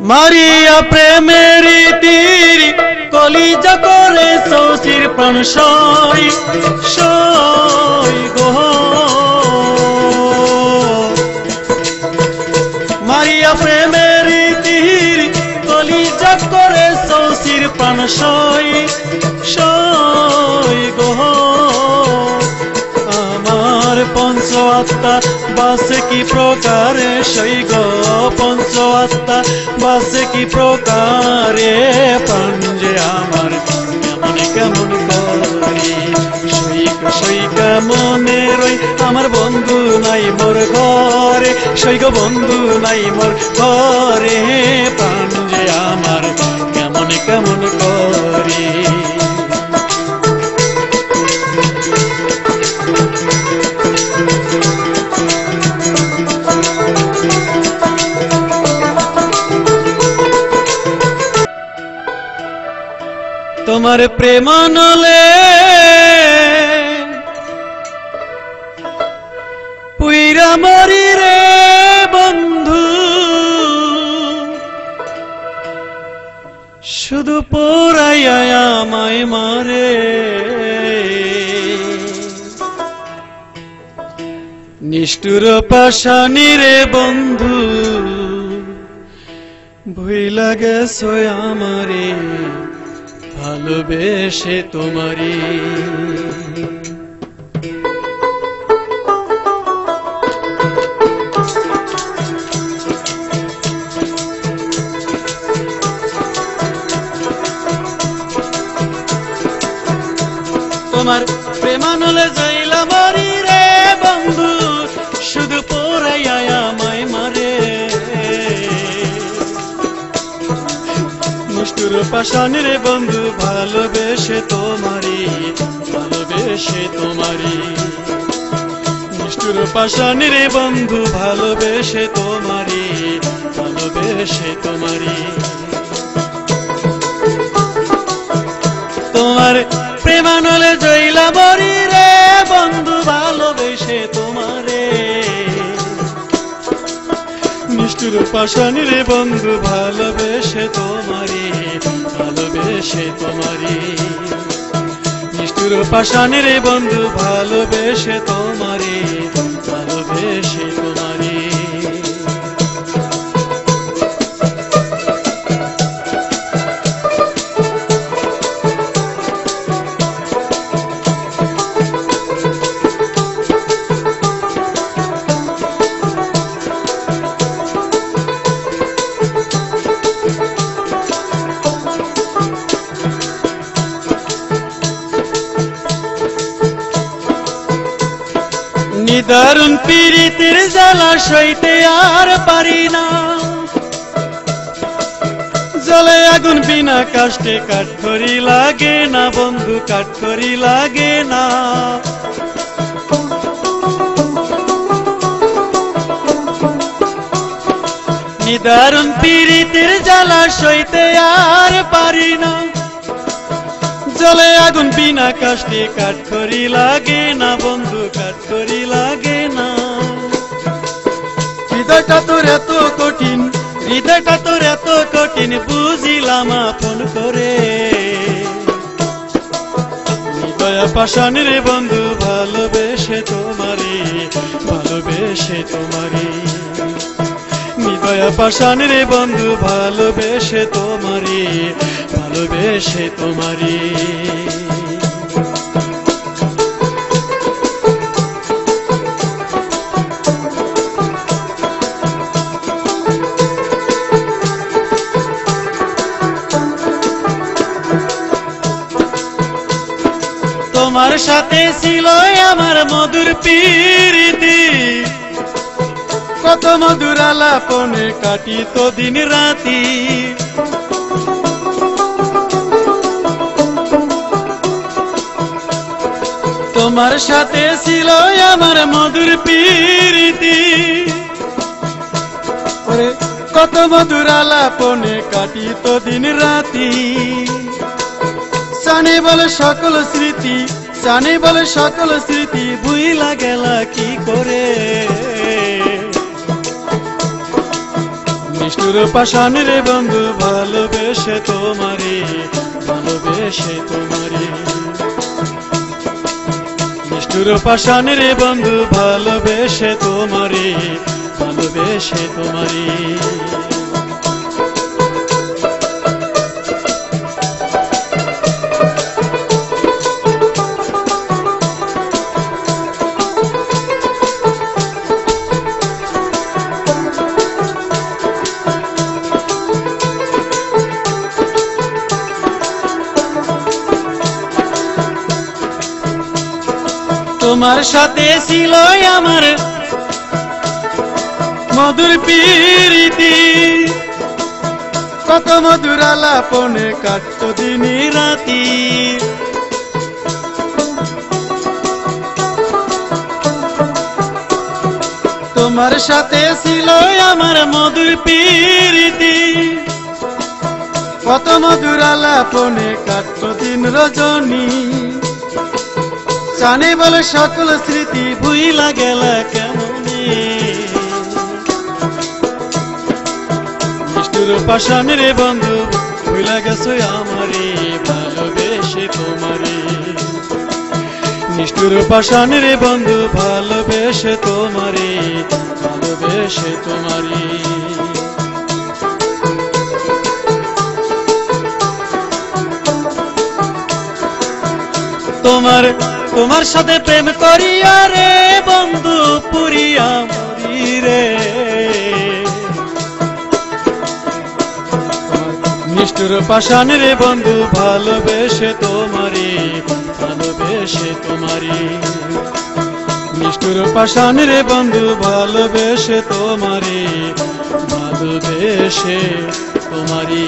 মারিয়া প্রেমের তীর কলিজা করে শশীর প্রাণ সই সই গো। মারিয়া প্রেমের তীর কলিজা করে শশীর প্রাণ সই সই গো। আমার পঞ্চ আত্মা বাসে কি প্রকারে সই গো, পঞ্চ আত্মা বাসে কি প্রকারে প্রাণ যে আমার কেমন কেমন করি সই সই কেমনে রই আমার বন্ধু নাই মোর ঘরে সই গো, বন্ধু নাই মোর ঘরে প্রাণ যে আমার কেমন কেমন করি। তোমার প্রেমানলে পুইরা মারি রে বন্ধু, শুধু পোড়াইয়া আমায় মারে। নিষ্ঠুর পাশানি রে বন্ধু, ভুইলা গেছো আমারে ভালোবেসে তোমারি। তোমার প্রেমানলে যাইলা মারি রে বন্ধু, শুধু পোড়াইয়া আমায় মারে। নিষ্ঠুর পাশানি রে বন্ধু, ভালোবেসে তোমারি ভালোবেসে তোমারি। নিষ্ঠুর পাশানি রে বন্ধু, ভালোবেসে তোমারি ভালোবেসে তোমারি। তোমার প্রেমানলে জইলা মরি রে বন্ধু, ভালোবেসে তোমারে। নিষ্ঠুর পাশানি রে বন্ধু, ভালোবেসে তোমারি ভালোবেসে তোমারি। নিষ্ঠুর পাশানি রে বন্ধু, ভালোবেসে তোমারি ভালোবেসে তোমারি। নিদারুণ পীড়িতের জ্বালা সইতে আর পারি না, জলে আগুন বিনা কাষ্টে কাঠখড়ি লাগে না বন্ধু, কাঠখড়ি লাগে না। নিদারুণ পীড়িতের জ্বালা সইতে আর পারি না, জলে আগুন বিনা কাষ্টে কাঠখড়ি লাগে না বন্ধু, কাঠখড়ি লাগে না। হৃদয়টা তোর এত কঠিন, হৃদয়টা তোর এত কঠিন, বুঝিলাম আপন করে। হৃদয়া পাশানি রে বন্ধু, ভালোবেসে তোমারি ভালোবেসে তোমারি। হৃদয়া পাশানি রে বন্ধু, ভালোবেসে তোমারি ভালোবেসে তোমারি। তোমার সাথে ছিল আমার মধুর প্রীতি, কত মধুর আলাপনে কাটিত দিন রাতি। তোমার সাথে ছিল আমার মধুর প্রীতি, কত মধুর আলাপনে কাটিত দিন রাতি। জানে বলে সকল স্মৃতি, জানে বলে সকল স্মৃতি, ভুইলা গেলা কি করে। নিষ্ঠুর পাষাণ রে বন্ধু ভালোবেসে তোমারে, ভালোবেসে তোমারে। নিষ্ঠুর পাষাণ রে বন্ধু ভালোবেসে তোমারে, ভালোবেসে তোমারে। তোমার সাথে ছিল আমার মধুর প্রীতি, কত মধুর আলাপনে কাটত দিন রাতি। তোমার সাথে ছিল আমার মধুর প্রীতি, কত মধুর আলাপনে কাটত দিন রজনী। জানে বলে সকল স্মৃতি ভুইলা গেলা কেমনে, নিষ্ঠুর পাষাণ রে বন্ধু ভুইলা গেছো আমারে, ভালোবেসে তোমারে। নিষ্ঠুর পাষাণ রে বন্ধু ভালোবেসে তোমারে, ভালোবেসে তোমারে। তোমার সাথে প্রেম করিয়া রে বন্ধু পুরিয়া মরি রে। নিষ্ঠুর পাষাণ রে বন্ধু ভালোবেসে তোমারে, ভালোবেসে তোমারে। নিষ্ঠুর পাষাণ রে বন্ধু ভালোবেসে তোমারে, ভালোবেসে তোমারে।